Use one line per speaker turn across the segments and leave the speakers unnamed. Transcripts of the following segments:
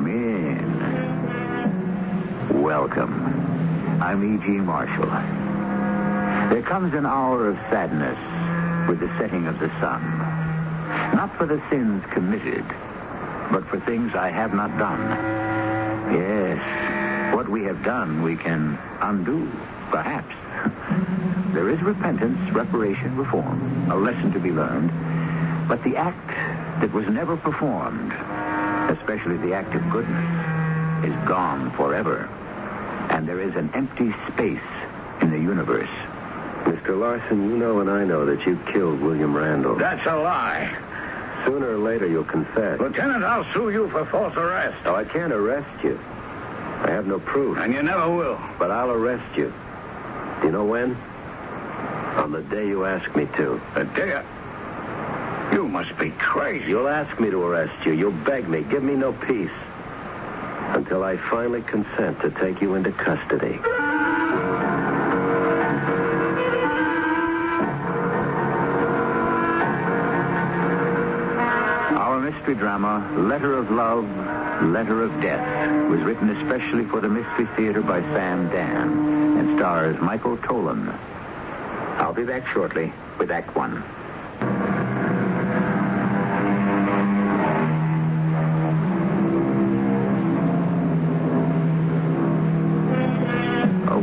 Come in. Welcome. I'm E.G. Marshall. There comes an hour of sadness with the setting of the sun. Not for the sins committed, but for things I have not done. Yes, what we have done we can undo, perhaps. There is repentance, reparation, reform, a lesson to be learned. But the act that was never performed, especially the act of goodness, is gone forever. And there is an empty space in the universe.
Mr. Larson, you know and I know that you killed William Randall.
That's a lie.
Sooner or later, you'll confess.
Lieutenant, I'll sue you for false arrest.
Oh, I can't arrest you. I have no proof.
And you never will.
But I'll arrest you. Do you know when? On the day you ask me to.
The day You must be crazy.
You'll ask me to arrest you. You'll beg me. Give me no peace. Until I finally consent to take you into custody.
Our mystery drama, Letter of Love, Letter of Death, was written especially for the Mystery Theater by Sam Dan and stars Michael Tolan. I'll be back shortly with Act One.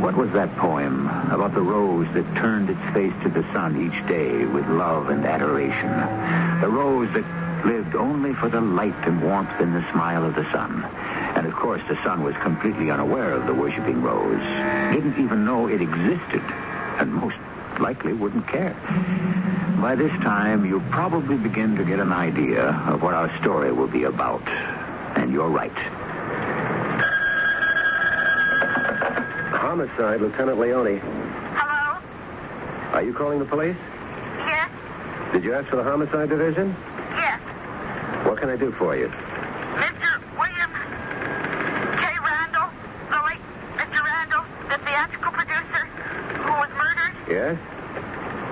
What was that poem about the rose that turned its face to the sun each day with love and adoration? The rose that lived only for the light and warmth in the smile of the sun. And, of course, the sun was completely unaware of the worshipping rose. Didn't even know it existed, and most likely wouldn't care. By this time, you probably begin to get an idea of what our story will be about. And you're right.
Homicide, Lieutenant Leone.
Hello?
Are you calling the police?
Yes?
Did you ask for the homicide division?
Yes.
What can I do for you?
Mr. William K. Randall, the late Mr. Randall, the theatrical producer who was murdered?
Yes?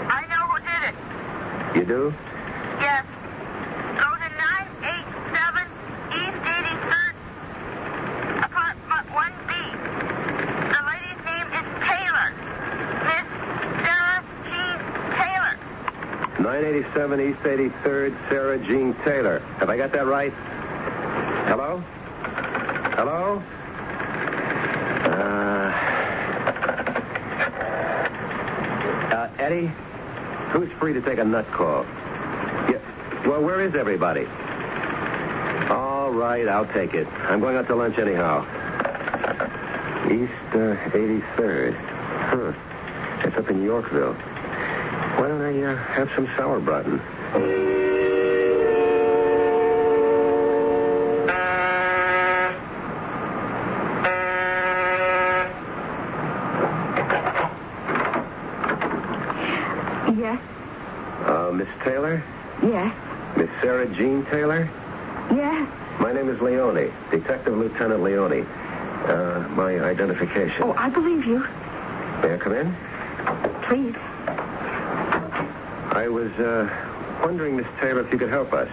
I know who did it.
You do?
Yes. Go to 987 East 83rd, apartment 1B. The lady's name is Taylor. Miss Sarah Jean Taylor.
987 East 83rd, Sarah Jean Taylor. Have I got that right? Hello? Hello? Eddie? Who's free to take a nut call? Yeah. Well, where is everybody? All right, I'll take it. I'm going out to lunch anyhow. East 83rd. Huh. It's up in Yorkville. Why don't I have some sauerbraten?
Yes?
Miss Taylor?
Yes?
Miss Sarah Jean Taylor?
Yes?
My name is Leone, Detective Lieutenant Leone. My identification.
Oh, I believe you.
May I come in?
Please.
I was wondering, Miss Taylor, if you could help us.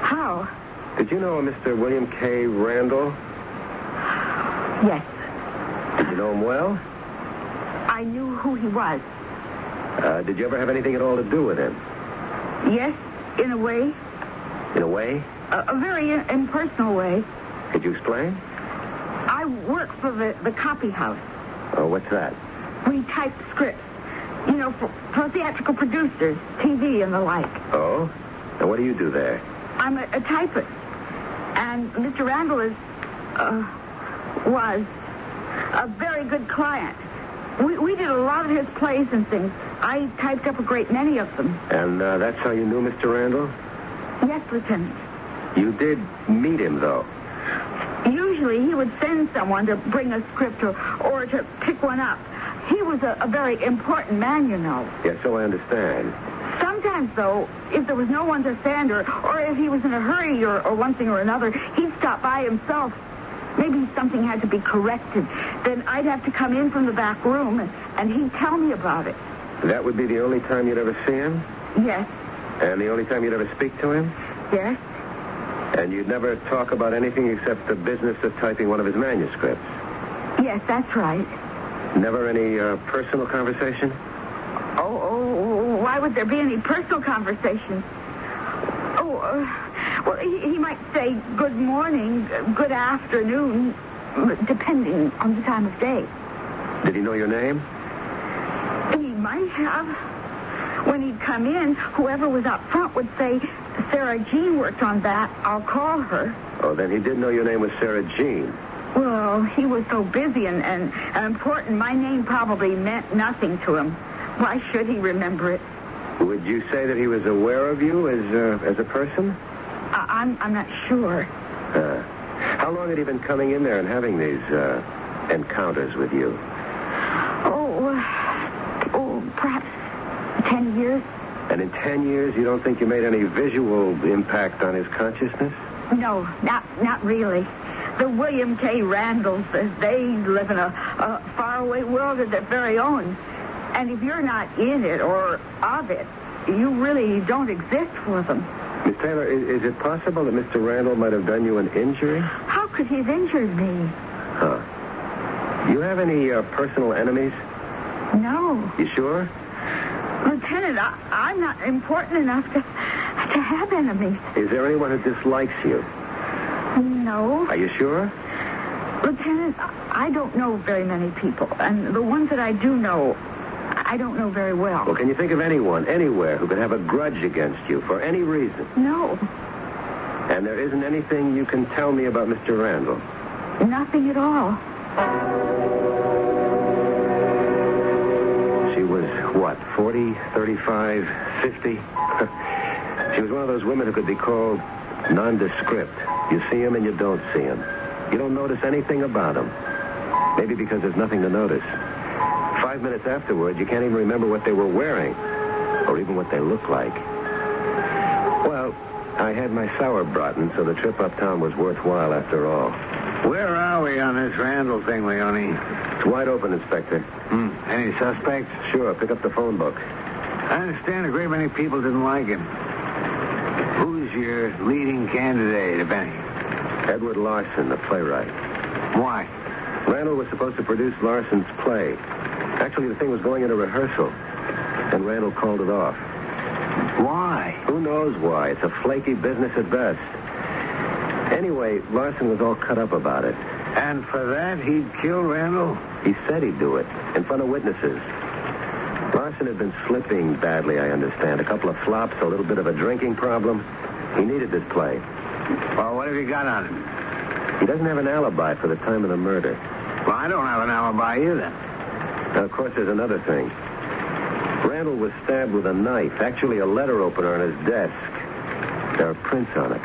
How?
Did you know a Mr. William K. Randall?
Yes.
Did you know him well?
I knew who he was.
Did you ever have anything at all to do with him?
Yes, in a way.
In a way?
A very impersonal way.
Could you explain?
I work for the copy house.
Oh, what's that?
We type scripts. You know, for theatrical producers, TV and the like.
Oh? And what do you do there?
I'm a typist. And Mr. Randall was a very good client. We did a lot of his plays and things. I typed up a great many of them.
And that's how you knew Mr. Randall?
Yes, Lieutenant.
You did meet him, though.
Usually he would send someone to bring a script or to pick one up. He was a very important man, you know.
Yes, so I understand.
Sometimes, though, if there was no one to send or if he was in a hurry or one thing or another, he'd stop by himself. Maybe something had to be corrected. Then I'd have to come in from the back room, and he'd tell me about it.
That would be the only time you'd ever see him?
Yes.
And the only time you'd ever speak to him?
Yes.
And you'd never talk about anything except the business of typing one of his manuscripts?
Yes, that's right.
Never any personal conversation?
Oh, why would there be any personal conversation? Well, he might say good morning, good afternoon, depending on the time of day.
Did he know your name?
He might have. When he'd come in, whoever was up front would say, Sarah Jean worked on that. I'll call her.
Oh, then he did know your name was Sarah Jean.
Well, he was so busy and important, my name probably meant nothing to him. Why should he remember it?
Would you say that he was aware of you as a person?
I'm not sure.
How long had he been coming in there and having these encounters with you?
Perhaps 10 years.
And in 10 years, you don't think you made any visual impact on his consciousness?
No, not really. The William K. Randalls, they live in a faraway world of their very own. And if you're not in it or of it, you really don't exist for them.
Miss Taylor, is it possible that Mr. Randall might have done you an injury?
How could he have injured me?
Huh. Do you have any personal enemies?
No.
You sure?
Lieutenant, I'm not important enough to have enemies.
Is there anyone who dislikes you?
No.
Are you sure?
Lieutenant, I don't know very many people. And the ones that I do know, I don't know very well.
Well, can you think of anyone, anywhere, who could have a grudge against you for any reason?
No.
And there isn't anything you can tell me about Mr. Randall?
Nothing at all.
She was, what, 40, 35, 50? She was one of those women who could be called nondescript. You see him and you don't see him. You don't notice anything about him. Maybe because there's nothing to notice. 5 minutes afterward, you can't even remember what they were wearing, or even what they looked like. Well, I had my sauerbraten, so the trip uptown was worthwhile after all.
Where are we on this Randall thing, Leone?
It's wide open, Inspector.
Any suspects?
Sure, pick up the phone book.
I understand a great many people didn't like him. Who's your leading candidate, if any?
Edward Larson, the playwright.
Why?
Randall was supposed to produce Larson's play. Actually, the thing was going into rehearsal, and Randall called it off.
Why?
Who knows why? It's a flaky business at best. Anyway, Larson was all cut up about it.
And for that, he'd kill Randall?
He said he'd do it, in front of witnesses. Larson had been slipping badly, I understand. A couple of flops, a little bit of a drinking problem. He needed this play.
Well, what have you got on him?
He doesn't have an alibi for the time of the murder.
Well, I don't have an alibi either.
Now, of course, there's another thing. Randall was stabbed with a knife, actually a letter opener on his desk. There are prints on it.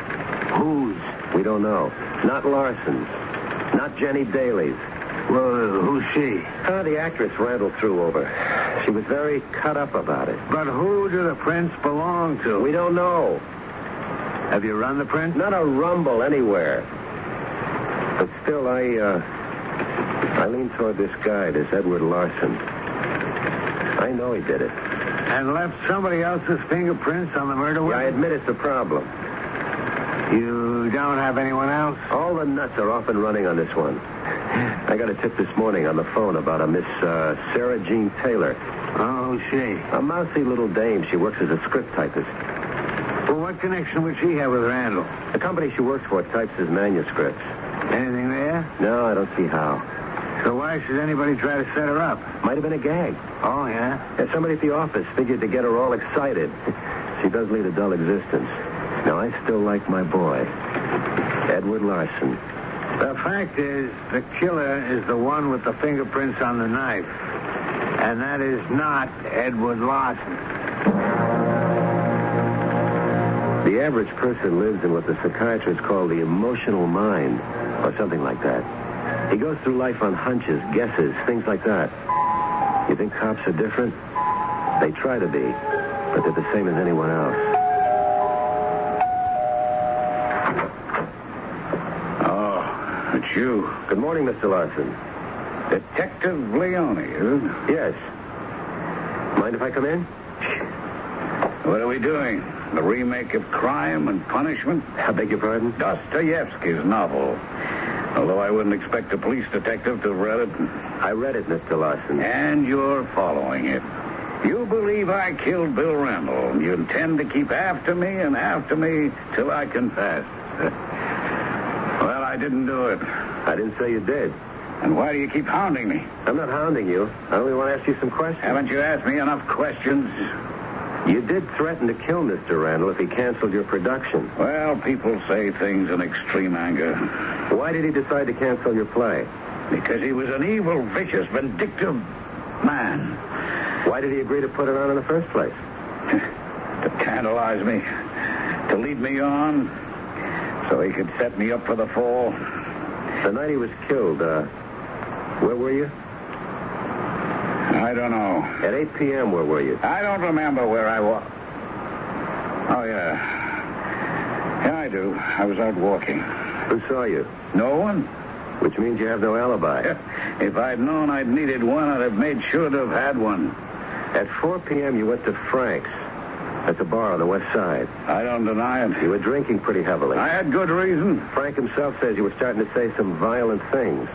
Whose?
We don't know. Not Larson's. Not Jenny Daly's.
Well, who's she?
The actress Randall threw over. She was very cut up about it.
But who do the prints belong to?
We don't know.
Have you run the print?
Not a rumble anywhere. But still, I lean toward this guy, this Edward Larson. I know he did it.
And left somebody else's fingerprints on the murder weapon?
Yeah, I admit it's a problem.
You don't have anyone else?
All the nuts are off and running on this one. I got a tip this morning on the phone about a Miss Sarah Jean Taylor.
Oh, who's she?
A mousy little dame. She works as a script typist.
Well, what connection would she have with Randall?
The company she works for types his manuscripts.
Anything there?
No, I don't see how.
So why should anybody try to set her up?
Might have been a gag.
Oh, yeah?
Yeah, somebody at the office figured to get her all excited. She does lead a dull existence. Now, I still like my boy, Edward Larson.
The fact is, the killer is the one with the fingerprints on the knife. And that is not Edward Larson.
The average person lives in what the psychiatrists call the emotional mind, or something like that. He goes through life on hunches, guesses, things like that. You think cops are different? They try to be, but they're the same as anyone else.
Oh, it's you.
Good morning, Mr. Larson.
Detective Leone, is it?
Yes. Mind if I come in?
What are we doing? The remake of Crime and Punishment?
I beg your pardon?
Dostoevsky's novel. Although I wouldn't expect a police detective to have read it.
I read it, Mr. Larson.
And you're following it. You believe I killed Bill Randall. You intend to keep after me till I confess. Well, I didn't do it.
I didn't say you did.
And why do you keep hounding me?
I'm not hounding you. I only want to ask you some questions.
Haven't you asked me enough questions?
You did threaten to kill Mr. Randall if he canceled your production.
Well, people say things in extreme anger.
Why did he decide to cancel your play?
Because he was an evil, vicious, vindictive man.
Why did he agree to put it on in the first place?
To tantalize me. To lead me on. So he could set me up for the fall.
The night he was killed, where were you?
I don't know.
At 8 p.m., where were you?
I don't remember where I was. Oh, yeah. Yeah, I do. I was out walking.
Who saw you?
No one?
Which means you have no alibi.
If I'd known I'd needed one, I'd have made sure to have had one.
At 4 p.m., you went to Frank's. That's a bar on the west side.
I don't deny it.
You were drinking pretty heavily.
I had good reason.
Frank himself says you were starting to say some violent things.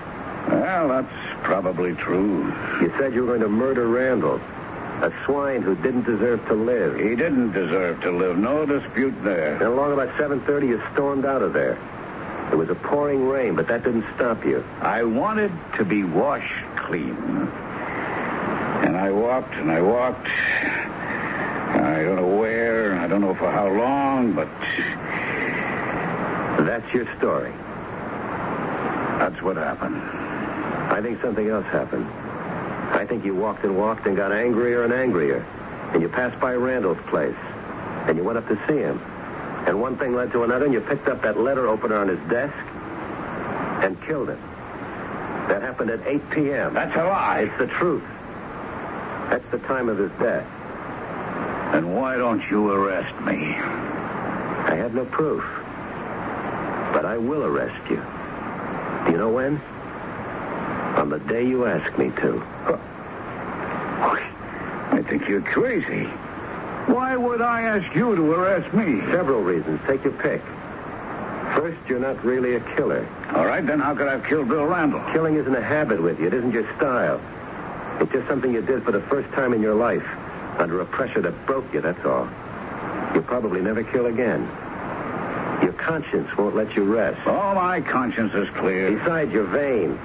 Well, that's probably true.
You said you were going to murder Randall, a swine who didn't deserve to live.
He didn't deserve to live. No dispute there.
And along about 7:30, you stormed out of there. It was a pouring rain, but that didn't stop you.
I wanted to be washed clean. And I walked and I walked. I don't know where, I don't know for how long, but...
That's your story.
That's what happened.
I think something else happened. I think you walked and walked and got angrier and angrier. And you passed by Randall's place. And you went up to see him. And one thing led to another, and you picked up that letter opener on his desk and killed him. That happened at 8 p.m.
That's a lie.
It's the truth. That's the time of his death.
Then why don't you arrest me?
I have no proof. But I will arrest you. Do you know when? On the day you ask me to.
I think you're crazy. Why would I ask you to arrest me?
Several reasons. Take your pick. First, you're not really a killer.
All right, then how could I have killed Bill Randall?
Killing isn't a habit with you. It isn't your style. It's just something you did for the first time in your life. Under a pressure that broke you, that's all. You'll probably never kill again. Your conscience won't let you rest.
Oh, my conscience is clear.
Besides, you're vain.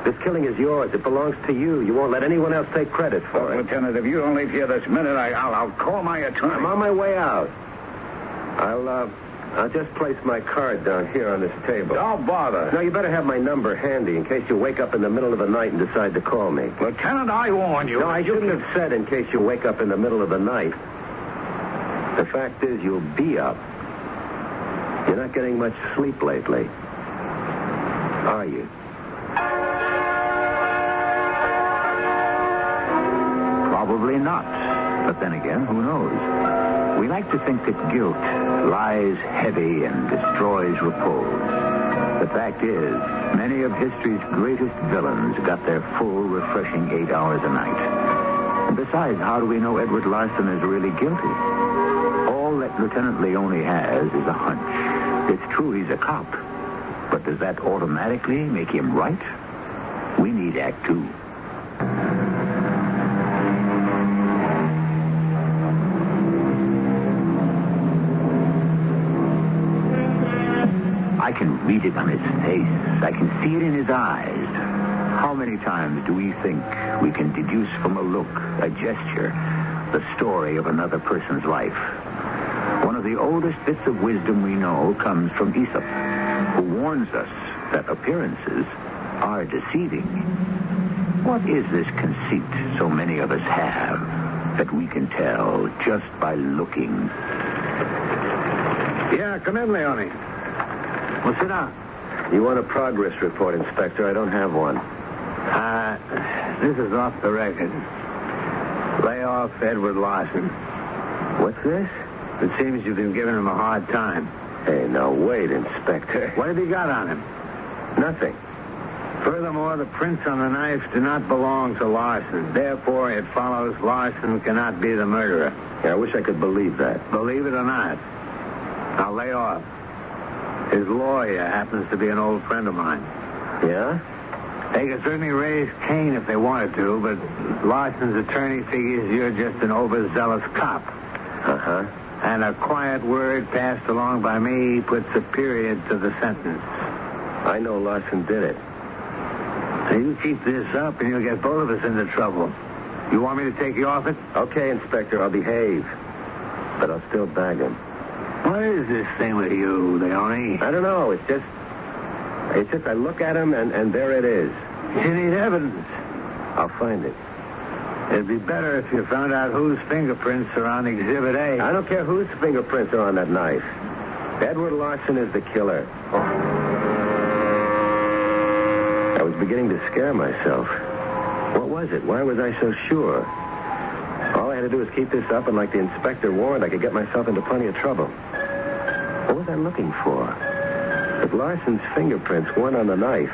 This killing is yours. It belongs to you. You won't let anyone else take credit for it.
Lieutenant, if you don't leave here this minute, I'll call my attorney.
I'm on my way out. I'll just place my card down here on this table.
Don't bother.
No, you better have my number handy in case you wake up in the middle of the night and decide to call me.
Lieutenant, I warn you.
No, I shouldn't have said in case you wake up in the middle of the night. The fact is, you'll be up. You're not getting much sleep lately. Are you?
Probably not. But then again, who knows? We like to think that guilt lies heavy and destroys repose. The fact is, many of history's greatest villains got their full, refreshing 8 hours a night. And besides, how do we know Edward Larson is really guilty? All that Lieutenant Leone has is a hunch. It's true he's a cop. But does that automatically make him right? We need Act 2. I can read it on his face. I can see it in his eyes. How many times do we think we can deduce from a look, a gesture, the story of another person's life? One of the oldest bits of wisdom we know comes from Aesop, who warns us that appearances are deceiving. What is this conceit so many of us have that we can tell just by looking?
Yeah, come in, Leone. Well, sit down.
You want a progress report, Inspector? I don't have one.
This is off the record. Lay off Edward Larson.
What's this?
It seems you've been giving him a hard time.
Hey, now wait, Inspector.
What have you got on him?
Nothing.
Furthermore, the prints on the knife do not belong to Larson. Therefore, it follows Larson cannot be the murderer.
Yeah, I wish I could believe that.
Believe it or not, I'll lay off. His lawyer happens to be an old friend of mine.
Yeah?
They could certainly raise Cain if they wanted to, but Larson's attorney figures you're just an overzealous cop.
Uh-huh.
And a quiet word passed along by me puts a period to the sentence.
I know Larson did it.
So you keep this up and you'll get both of us into trouble. You want me to take you off it?
Okay, Inspector, I'll behave. But I'll still bag him.
What is this thing with you, Leone?
I don't know. It's just I look at him and there it is.
You need evidence.
I'll find it.
It'd be better if you found out whose fingerprints are on Exhibit A.
I don't care whose fingerprints are on that knife. Edward Larson is the killer. I was beginning to scare myself. What was it? Why was I so sure? All I had to do was keep this up, and like the inspector warned, I could get myself into plenty of trouble. What was I looking for? If Larson's fingerprints weren't on the knife,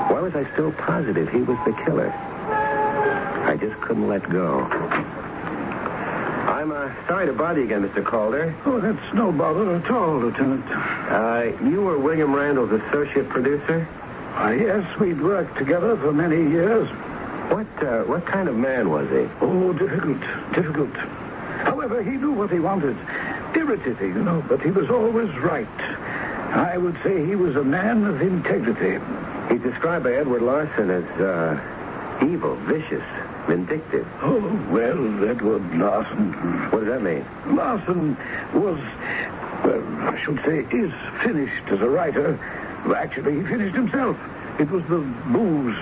why was I still positive he was the killer? I just couldn't let go. I'm sorry to bother you again, Mr. Calder.
Oh, that's no bother at all, Lieutenant.
You were William Randall's associate producer?
Yes, we'd worked together for many years.
What kind of man was he?
Oh, difficult. However, he knew what he wanted. Irritating, but he was always right. I would say he was a man of integrity.
He's described by Edward Larson as evil, vicious, vindictive.
Oh, well, Edward Larson.
What does that mean?
Larson was, I should say, is finished as a writer. Well, actually, he finished himself. It was the booze.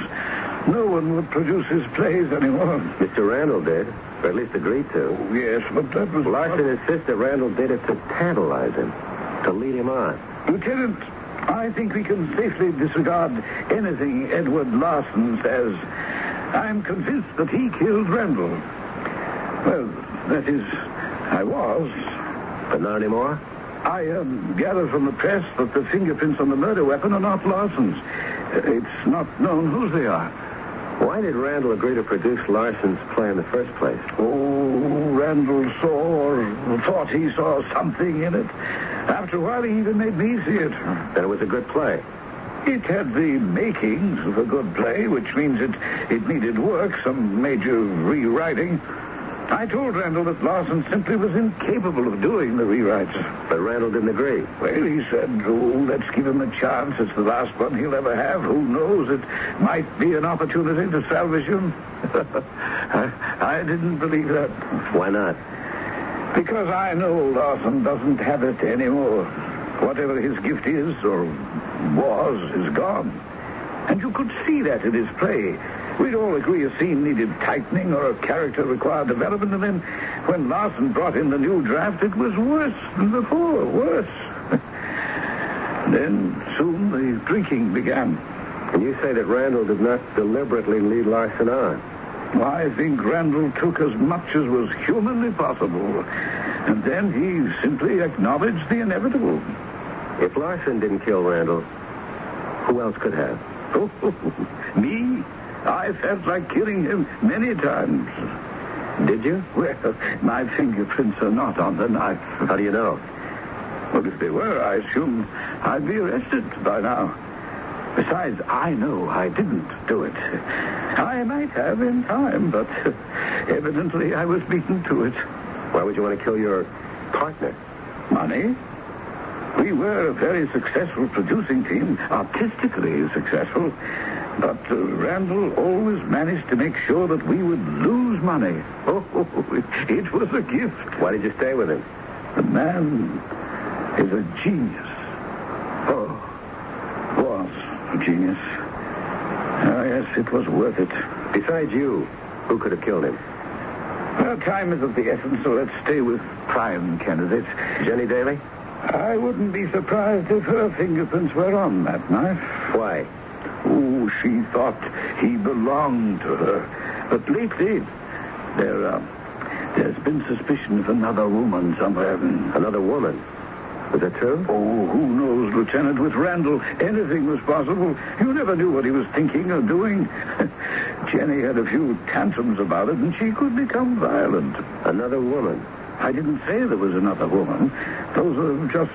No one would produce his plays anymore.
Mr. Randall did, or at least agreed to.
Oh, yes, but that was...
Larson insists that Randall did it to tantalize him, to lead him on.
Lieutenant, I think we can safely disregard anything Edward Larson says. I'm convinced that he killed Randall. Well, that is, I was.
But not anymore?
I gathered from the press that the fingerprints on the murder weapon are not Larson's. It's not known whose they are.
Why did Randall agree to produce Larson's play in the first place?
Oh, Randall saw or thought he saw something in it. After a while, he even made me see it.
Then it was a good play.
It had the makings of a good play, which means it needed work, some major rewriting. I told Randall that Larson simply was incapable of doing the rewrites.
But Randall didn't agree.
Well, he said, let's give him a chance. It's the last one he'll ever have. Who knows? It might be an opportunity to salvage him. I didn't believe that.
Why not?
Because I know Larson doesn't have it anymore. Whatever his gift is, or was, is gone. And you could see that in his play. We'd all agree a scene needed tightening or a character required development, and then when Larson brought in the new draft, it was worse than before, worse. Then soon the drinking began.
And you say that Randall did not deliberately lead Larson on?
I think Randall took as much as was humanly possible, and then he simply acknowledged the inevitable.
If Larson didn't kill Randall, who else could have?
Oh, me? I felt like killing him many times.
Did you?
Well, my fingerprints are not on the knife.
How do you know?
Well, if they were, I assume I'd be arrested by now. Besides, I know I didn't do it. I might have in time, but evidently I was beaten to it.
Why would you want to kill your partner?
Money? We were a very successful producing team, artistically successful. But Randall always managed to make sure that we would lose money. Oh, it was a gift.
Why did you stay with him?
The man is a genius. Oh, was a genius. Oh, yes, it was worth it.
Besides you, who could have killed him?
Well, time is of the essence, so let's stay with prime candidates.
Jenny Daly?
I wouldn't be surprised if her fingerprints were on that knife.
Why?
Oh, she thought he belonged to her. But lately, there's been suspicion of another woman somewhere.
Another woman? Is that true?
Oh, who knows, Lieutenant? With Randall, anything was possible. You never knew what he was thinking or doing. Jenny had a few tantrums about it, and she could become violent.
Another woman?
I didn't say there was another woman. Those are just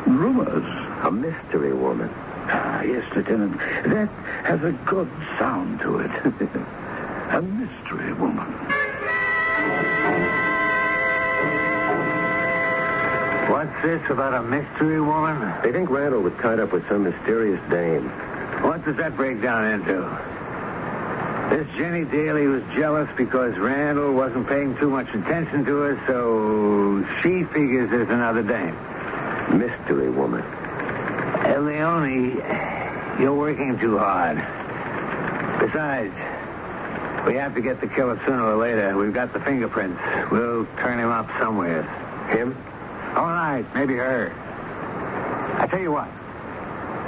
rumors.
A mystery woman?
Ah, yes, Lieutenant. That has a good sound to it. A mystery woman.
What's this about a mystery woman?
They think Randall was tied up with some mysterious dame.
What does that break down into? This Jenny Daly was jealous because Randall wasn't paying too much attention to her, so she figures there's another dame.
Mystery woman.
Leone, you're working too hard. Besides, we have to get the killer sooner or later. We've got the fingerprints. We'll turn him up somewhere.
Him?
All right, maybe her. I tell you what.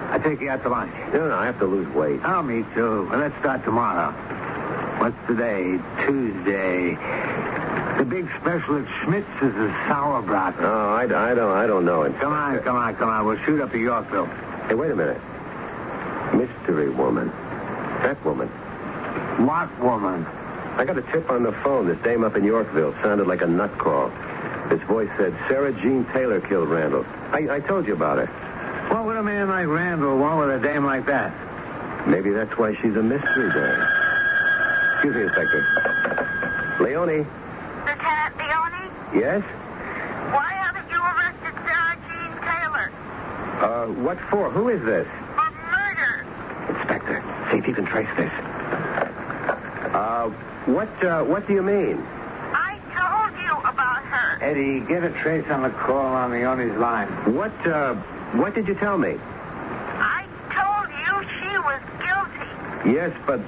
I'll take you out to lunch.
No, I have to lose weight.
Oh, me too. Well, let's start tomorrow. What's today? Tuesday. The big special at Schmidt's is a sauerbraten.
Oh, I don't know it.
Come on. We'll shoot up to Yorkville.
Hey, wait a minute. Mystery woman. That woman.
What woman?
I got a tip on the phone. This dame up in Yorkville sounded like a nut call. His voice said, Sarah Jean Taylor killed Randall. I told you about her.
What would a man like Randall want with a dame like that?
Maybe that's why she's a mystery dame. Excuse me, Inspector. Leone?
Lieutenant Leone?
Yes?
Why haven't you arrested Sarah Jean Taylor?
What for? Who is this?
For murder.
Inspector, see if you can trace this. What do you mean?
I told you about her.
Eddie, get a trace on the call on Leone's line.
What did you tell me?
I told you she was guilty.
Yes, but,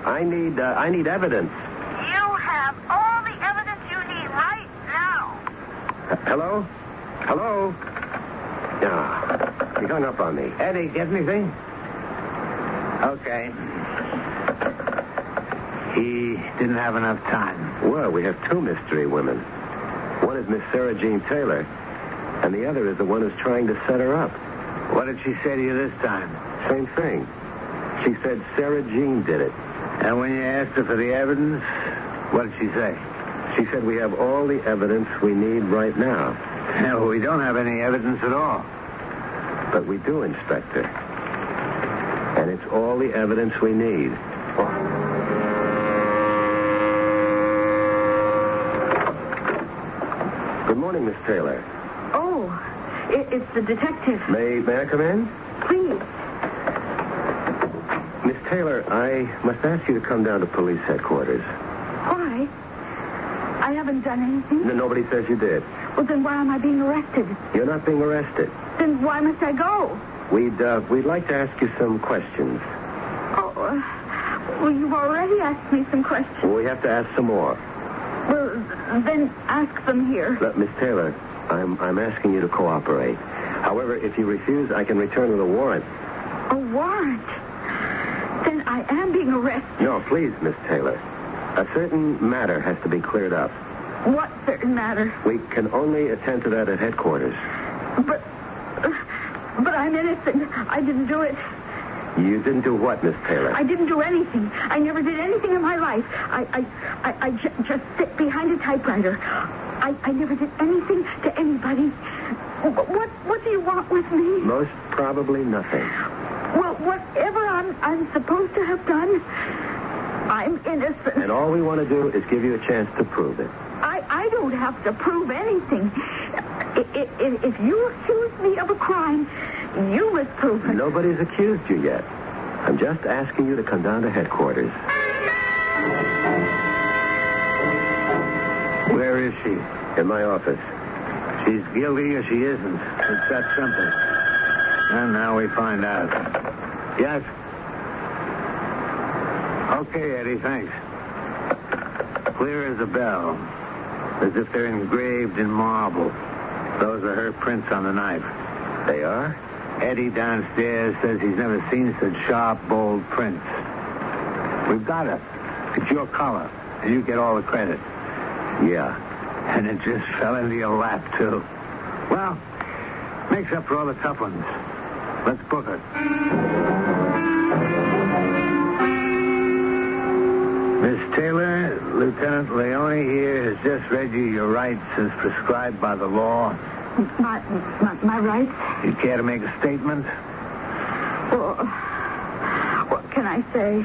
I need evidence.
You have all the evidence you need right now.
Hello? Hello? Yeah, he hung up on me.
Eddie, get anything? Okay. He didn't have enough time.
Well, we have two mystery women. One is Miss Sarah Jean Taylor, and the other is the one who's trying to set her up.
What did she say to you this time?
Same thing. She said Sarah Jean did it.
And when you asked her for the evidence, what did she say?
She said we have all the evidence we need right now.
No, we don't have any evidence at all.
But we do, Inspector. And it's all the evidence we need. Good morning, Miss Taylor.
Oh, it's the detective.
May I come in?
Please.
Miss Taylor, I must ask you to come down to police headquarters.
Why? I haven't done anything.
No, nobody says you did.
Well, then why am I being arrested?
You're not being arrested.
Then why must I go?
We'd like to ask you some questions.
Oh, well, you've already asked me some questions.
Well, we have to ask some more.
Well, then ask them here.
Look, Miss Taylor, I'm asking you to cooperate. However, if you refuse, I can return with a warrant.
A warrant? Then I am being arrested.
No, please, Miss Taylor. A certain matter has to be cleared up.
What certain matter?
We can only attend to that at headquarters.
But I'm innocent. I didn't do it.
You didn't do what, Miss Taylor?
I didn't do anything. I never did anything in my life. I just sit behind a typewriter. I never did anything to anybody. What do you want with me?
Most probably nothing.
Well, whatever I'm supposed to have done, I'm innocent.
And all we want to do is give you a chance to prove it.
I don't have to prove anything. If you accuse me of a crime, you must prove it.
Nobody's accused you yet. I'm just asking you to come down to headquarters.
Where is she?
In my office.
She's guilty or she isn't. It's that simple. And now we find out. Yes? Okay, Eddie, thanks. Clear as a bell. As if they're engraved in marble. Those are her prints on the knife.
They are?
Eddie downstairs says he's never seen such sharp, bold prints. We've got her. It's your color, and you get all the credit.
Yeah.
And it just fell into your lap, too. Well, Makes up for all the tough ones. Let's book her. Miss Taylor, Lieutenant Leone here has just read you your rights as prescribed by the law.
My rights?
You care to make a statement?
Well, what can I say?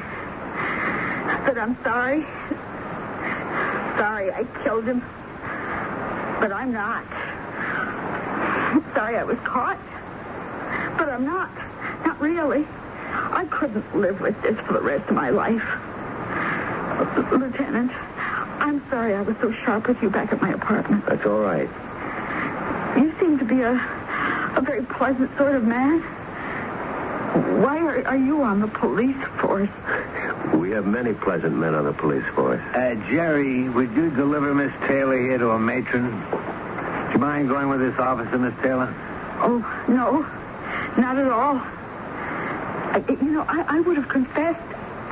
That I'm sorry. Sorry I killed him. But I'm not. Sorry I was caught. But I'm not. Not really. I couldn't live with this for the rest of my life. Lieutenant, I'm sorry I was so sharp with you back at my apartment.
That's all right.
You seem to be a very pleasant sort of man. Why are you on the police force?
We have many pleasant men on the police force.
Jerry, would you deliver Miss Taylor here to a matron? Do you mind going with this officer, Miss Taylor?
Oh, no. Not at all. I would have confessed,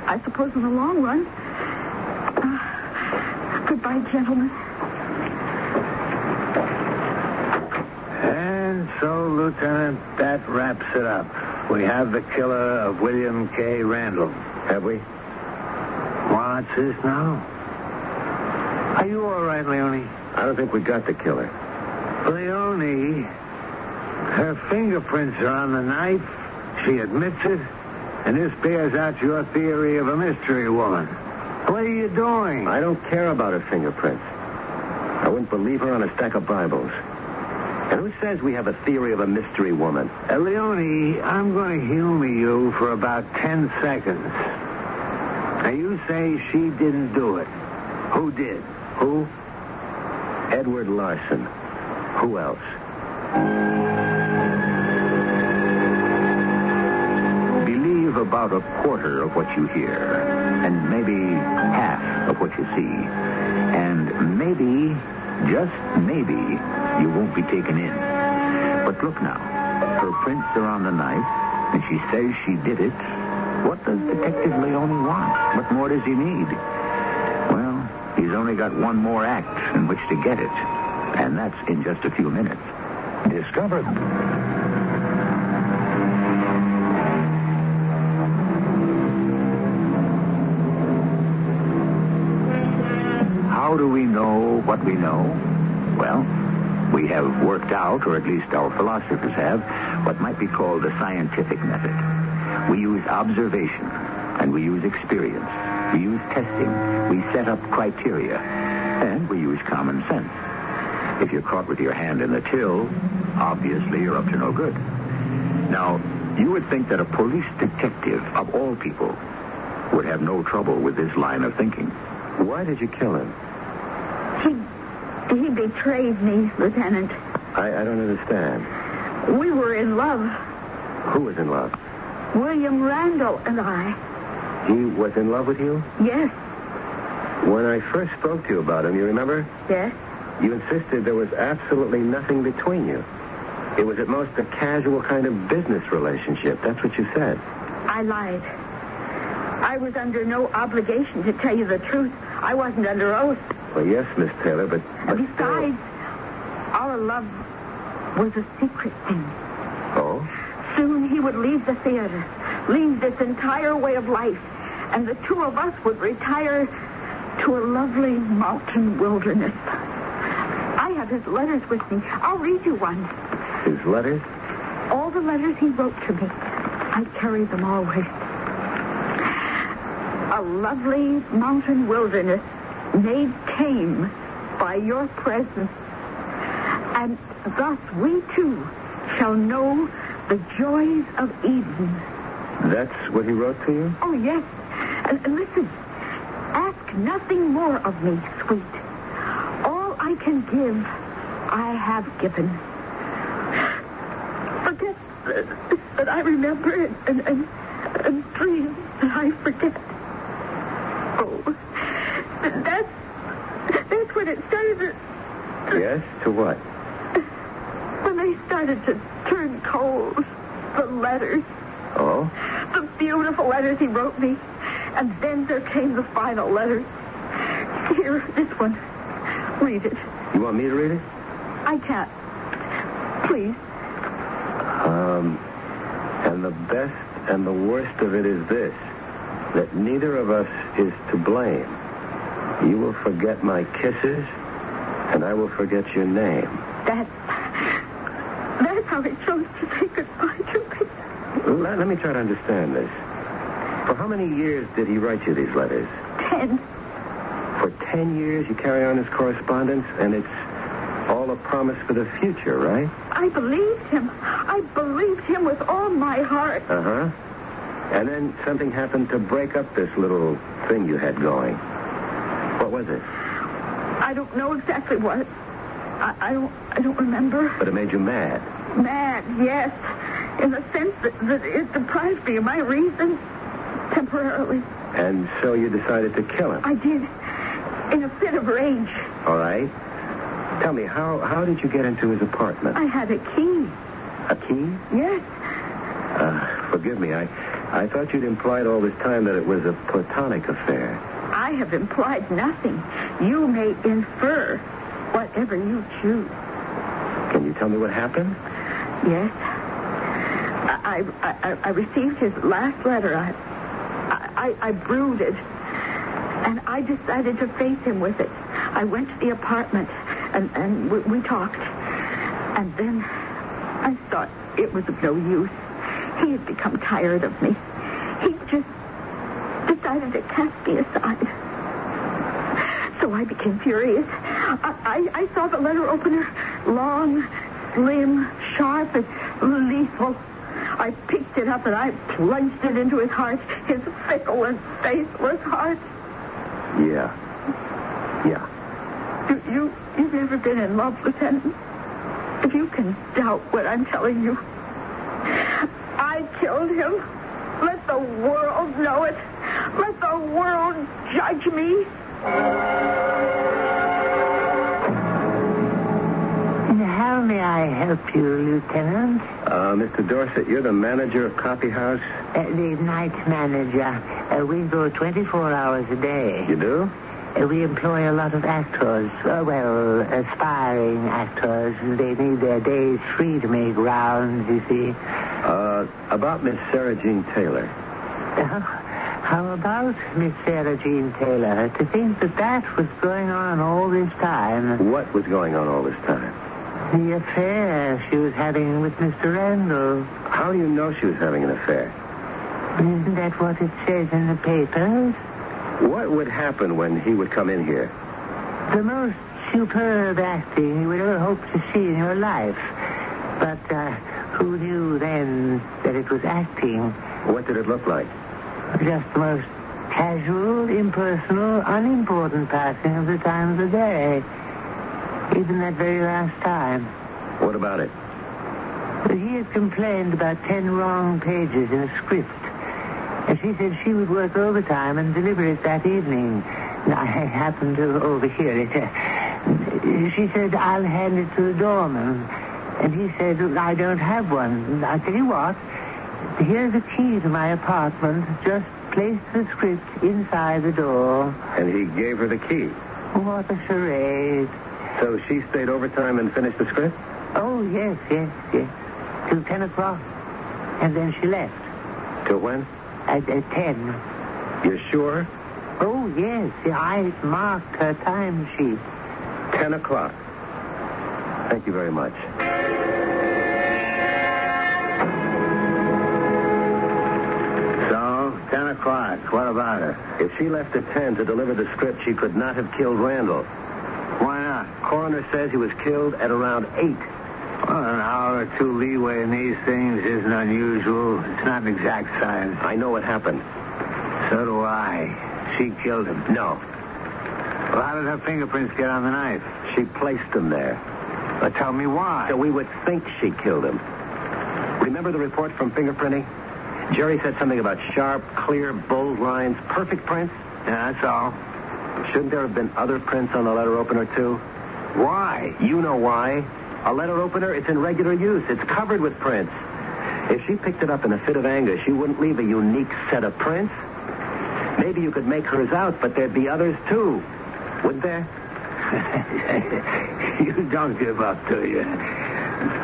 I suppose, in the long run. Goodbye, gentlemen.
And so, Lieutenant, that wraps it up. We have the killer of William K. Randall.
Have we?
What's this now? Are you all right, Leone?
I don't think we got the killer.
Leone, her fingerprints are on the knife. She admits it. And this bears out your theory of a mystery woman. What are you doing?
I don't care about her fingerprints. I wouldn't believe her on a stack of Bibles. And who says we have a theory of a mystery woman?
Leone, I'm going to humor you for about 10 seconds. Now, you say she didn't do it. Who did?
Who? Edward Larson. Who else?
Believe about a quarter of what you hear, and maybe half of what you see, and maybe, just maybe, you won't be taken in. But look now, her prints are on the knife, and she says she did it. What does Detective Leone want? What more does he need? Well, he's only got one more act in which to get it, and that's in just a few minutes. Discovered. How do we know what we know? Well, we have worked out, or at least our philosophers have, what might be called the scientific method. We use observation, and we use experience. We use testing. We set up criteria, and we use common sense. If you're caught with your hand in the till, obviously you're up to no good. Now, you would think that a police detective, of all people, would have no trouble with this line of thinking.
Why did you kill him?
He betrayed me, Lieutenant.
I don't understand.
We were in love.
Who was in love?
William Randall and I.
He was in love with you?
Yes.
When I first spoke to you about him, you remember?
Yes.
You insisted there was absolutely nothing between you. It was at most a casual kind of business relationship. That's what you said.
I lied. I was under no obligation to tell you the truth. I wasn't under oath.
Well, yes, Miss Taylor, but
besides, our love was a secret thing.
Oh?
Soon he would leave the theater, leave this entire way of life, and the two of us would retire to a lovely mountain wilderness. I have his letters with me. I'll read you one.
His letters?
All the letters he wrote to me. I carry them always. A lovely mountain wilderness made tame by your presence. And thus we too shall know the joys of Eden.
That's what he wrote to you?
Oh, yes. And listen, ask nothing more of me, sweet. All I can give, I have given. Forget that I remember and dream that I forget. Oh, that's when it started.
Yes, to what?
When they started to turn cold. The letters.
Oh?
The beautiful letters he wrote me. And then there came the final letters. Here, this one. Read it.
You want me to read it?
I can't. Please.
best and the worst of it is this, that neither of us is to blame. You will forget my kisses, and I will forget your name.
That's how he chose to say goodbye to me.
Let me try to understand this. For how many years did he write you these letters?
10.
For 10 years you carry on his correspondence, and it's all a promise for the future, right?
I believed him. I believed him with all my heart.
Uh-huh. And then something happened to break up this little thing you had going. What was it?
I don't know exactly what. I don't remember.
But it made you mad.
Mad, yes. In the sense that it deprived me of my reason temporarily.
And so you decided to kill him?
I did. In a fit of rage.
All right. Tell me, how did you get into his apartment?
I had a key.
A key?
Yes.
Forgive me. I thought you'd implied all this time that it was a platonic affair.
I have implied nothing. You may infer whatever you choose.
Can you tell me what happened?
Yes. I received his last letter. I brooded, and I decided to face him with it. I went to the apartment, and we talked. And then I thought it was of no use. He had become tired of me. He just decided to cast me aside. So I became furious. I saw the letter opener, long, slim, sharp, and lethal. I picked it up and I plunged it into his heart, his fickle and faithless heart.
Yeah.
You've never been in love, Lieutenant. If you can doubt what I'm telling you, I killed him. Let the world know it. Let the world judge me.
How may I help you, Lieutenant?
Mr. Dorset, you're the manager of Coffee House?
The night manager. We go 24 hours a day.
You do?
We employ a lot of actors. Aspiring actors. They need their days free to make rounds, you see.
About Miss Sarah Jean Taylor.
How about Miss Sarah Jean Taylor? To think that was going on all this time.
What was going on all this time?
The affair she was having with Mr. Randall.
How do you know she was having an affair?
Isn't that what it says in the papers?
What would happen when he would come in here?
The most superb acting you would ever hope to see in your life. But who knew then that it was acting?
What did it look like?
Just the most casual, impersonal, unimportant passing of the time of the day. Even that very last time.
What about it?
He had complained about 10 wrong pages in a script. And she said she would work overtime and deliver it that evening. I happened to overhear it. She said, I'll hand it to the doorman. And he said, I don't have one. I tell you what, here's the key to my apartment. Just place the script inside the door.
And he gave her the key?
What a charade.
So she stayed overtime and finished the script?
Oh, yes. Till 10 o'clock. And then she left.
Till when?
At 10.
You're sure?
Oh, yes. I marked her time sheet.
10 o'clock. Thank you very much.
So, 10 o'clock. What about her?
If she left at 10 to deliver the script, she could not have killed Randall.
Why not?
Coroner says he was killed at around 8.
Well, an hour or two leeway in these things isn't unusual. It's not an exact science.
I know what happened.
So do I. She killed him.
No.
Well, how did her fingerprints get on the knife?
She placed them there.
But tell me why.
So we would think she killed him. Remember the report from fingerprinting? Jerry said something about sharp, clear, bold lines, perfect prints?
Yeah, that's all.
Shouldn't there have been other prints on the letter opener, too?
Why?
You know why. A letter opener, it's in regular use. It's covered with prints. If she picked it up in a fit of anger, she wouldn't leave a unique set of prints. Maybe you could make hers out, but there'd be others, too. Wouldn't there?
You don't give up, do you?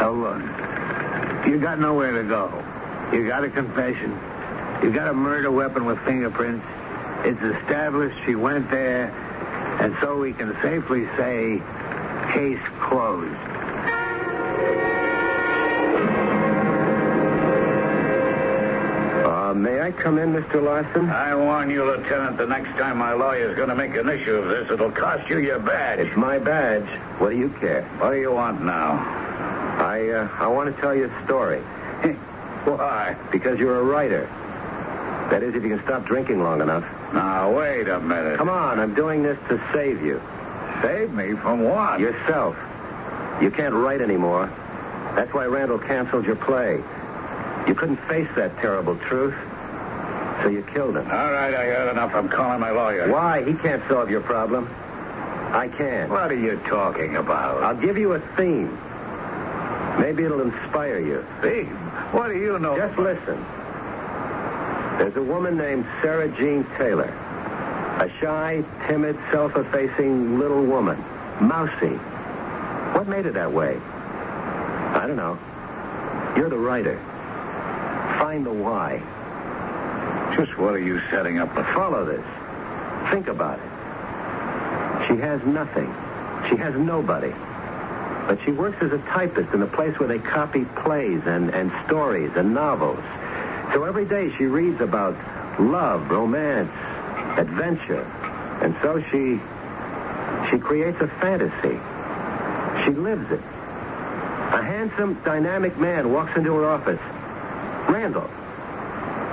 Oh, look. You got nowhere to go.
You got a confession. You got a murder weapon with fingerprints. It's established she went there, and so we can safely say, case closed.
May I come in, Mr. Larson?
I warn you, Lieutenant, the next time my lawyer's going to make an issue of this, it'll cost you your badge.
It's my badge. What do you care?
What do you want now?
I want to tell you a story.
Why?
Because you're a writer. That is, if you can stop drinking long enough.
Now, wait a minute.
Come on, I'm doing this to save you.
Save me from what?
Yourself. You can't write anymore. That's why Randall canceled your play. You couldn't face that terrible truth, so you killed him.
All right, I heard enough. I'm calling my lawyer.
Why? He can't solve your problem. I can.
What are you talking about?
I'll give you a theme. Maybe it'll inspire you.
Theme? What do you know?
Just listen. There's a woman named Sarah Jean Taylor. A shy, timid, self-effacing little woman. Mousy. What made her that way? I don't know. You're the writer. Find the why.
Just what are you setting up to
Follow this. Think about it. She has nothing. She has nobody. But she works as a typist in a place where they copy plays and stories and novels. So every day she reads about love, romance, adventure. And so she creates a fantasy. She lives it. A handsome, dynamic man walks into her office. Randall.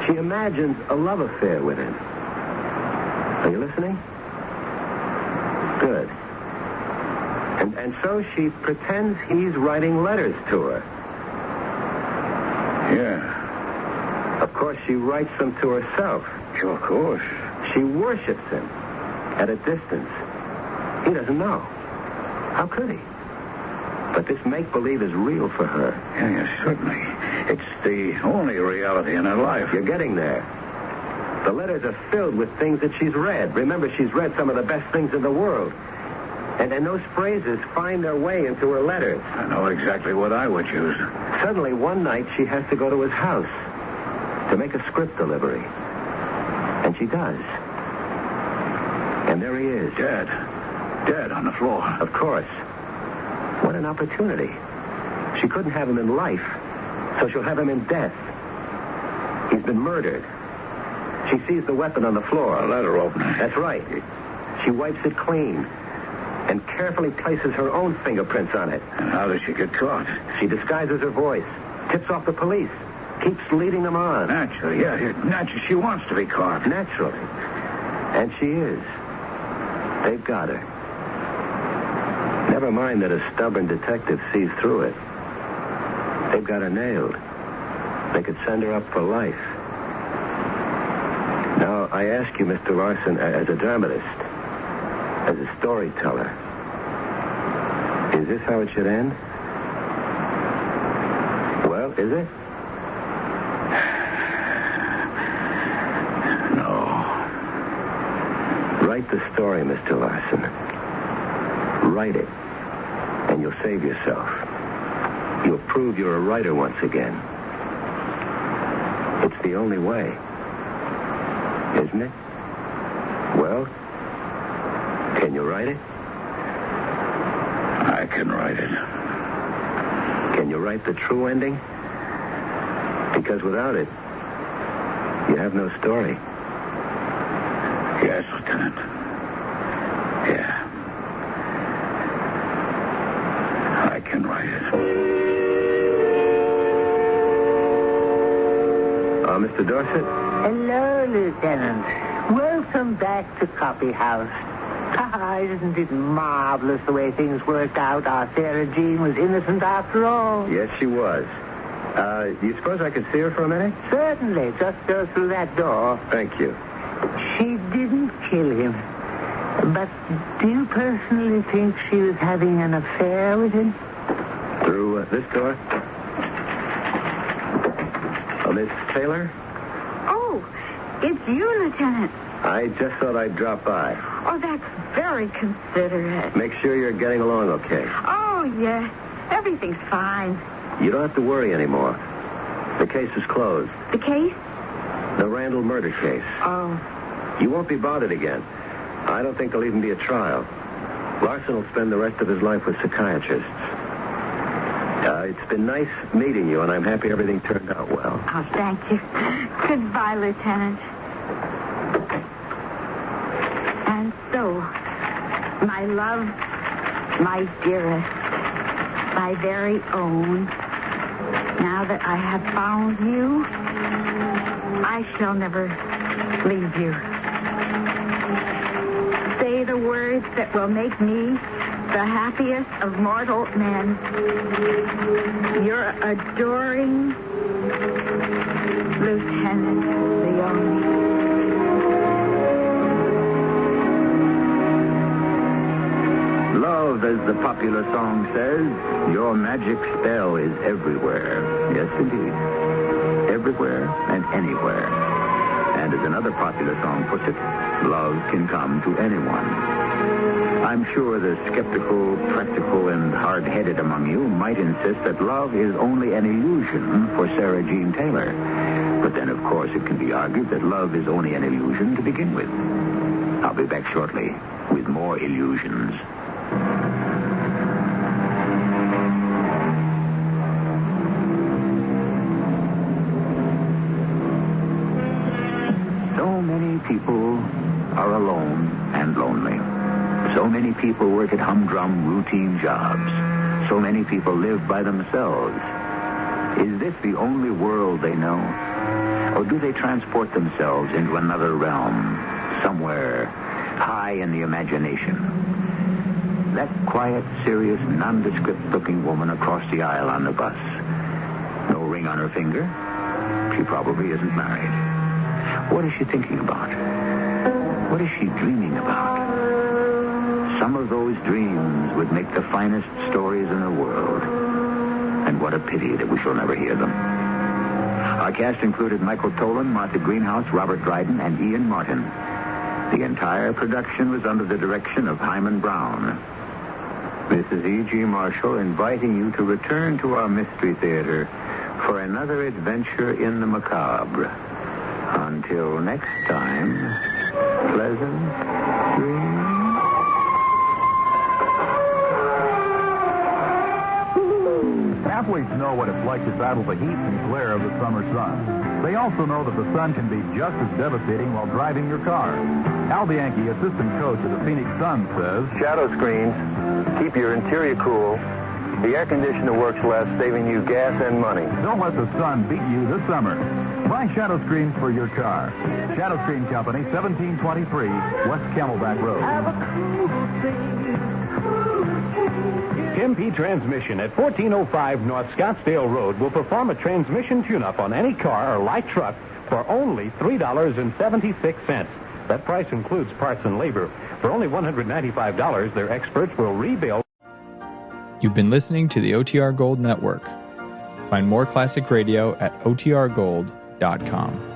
She imagines a love affair with him. Are you listening? Good. And so she pretends he's writing letters to her.
Yeah.
Of course, she writes them to herself.
Sure, of course.
She worships him at a distance. He doesn't know. How could he? But this make-believe is real for her.
Yeah, certainly. It's the only reality in her life.
You're getting there. The letters are filled with things that she's read. Remember, she's read some of the best things in the world. And those phrases find their way into her letters.
I know exactly what I would use.
Suddenly, one night, she has to go to his house to make a script delivery. And she does. And there he is.
Dead. Dead on the floor.
Of course. What an opportunity. She couldn't have him in life, so she'll have him in death. He's been murdered. She sees the weapon on the floor.
A letter opener.
That's right. She wipes it clean and carefully places her own fingerprints on it.
And how does she get caught?
She disguises her voice, tips off the police, keeps leading them on.
Naturally, yeah. Naturally, she wants to be caught.
Naturally. And she is. They've got her. Never mind that a stubborn detective sees through it. They've got her nailed. They could send her up for life. Now, I ask you, Mr. Larson, as a dramatist, as a storyteller, is this how it should end? Well, is it?
No.
Write the story, Mr. Larson. Write it, and you'll save yourself. You'll prove you're a writer once again. It's the only way. Isn't it? Well, can you write it?
I can write it.
Can you write the true ending? Because without it, you have no story.
Yes, Lieutenant. Yeah. I can write it.
Mr. Dorset?
Hello, Lieutenant. Welcome back to Copy House. Isn't it marvelous the way things worked out? Our Sarah Jean was innocent after all.
Yes, she was. Do you suppose I could see her for a minute?
Certainly. Just go through that door.
Thank you.
She didn't kill him. But do you personally think she was having an affair with him?
Through this door? Miss Taylor?
Oh, it's you, Lieutenant.
I just thought I'd drop by.
Oh, that's very considerate.
Make sure you're getting along okay.
Oh, yes. Everything's fine.
You don't have to worry anymore. The case is closed.
The case?
The Randall murder case.
Oh.
You won't be bothered again. I don't think there'll even be a trial. Larson will spend the rest of his life with psychiatrists. It's been nice meeting you, and I'm happy everything turned out well.
Oh, thank you. Goodbye, Lieutenant. And so, my love, my dearest, my very own, now that I have found you, I shall never leave you. Say the words that will make me the happiest of mortal men. Your adoring Lieutenant Leone.
Love, as the popular song says, your magic spell is everywhere. Yes, indeed. Everywhere and anywhere. And as another popular song puts it, love can come to anyone. I'm sure the skeptical, practical, and hard-headed among you might insist that love is only an illusion for Sarah Jean Taylor. But then, of course, it can be argued that love is only an illusion to begin with. I'll be back shortly with more illusions. So many people are alone and lonely. So many people work at humdrum, routine jobs. So many people live by themselves. Is this the only world they know? Or do they transport themselves into another realm, somewhere high in the imagination? That quiet, serious, nondescript-looking woman across the aisle on the bus. No ring on her finger. She probably isn't married. What is she thinking about? What is she dreaming about? Some of those dreams would make the finest stories in the world. And what a pity that we shall never hear them. Our cast included Michael Tolan, Martha Greenhouse, Robert Dryden, and Ian Martin. The entire production was under the direction of Hyman Brown. This is E.G. Marshall inviting you to return to our Mystery Theater for another adventure in the macabre. Until next time, pleasant dreams.
Athletes know what it's like to battle the heat and glare of the summer sun. They also know that the sun can be just as devastating while driving your car. Al Bianchi, assistant coach of the Phoenix Suns, says,
shadow screens keep your interior cool. The air conditioner works less, saving you gas and money.
Don't let the sun beat you this summer. Buy shadow screens for your car. Shadow Screen Company, 1723 West Camelback Road.
MP Transmission at 1405 North Scottsdale Road will perform a transmission tune-up on any car or light truck for only $3.76. That price includes parts and labor. For only $195, their experts will rebuild.
You've been listening to the OTR Gold Network. Find more classic radio at otrgold.com.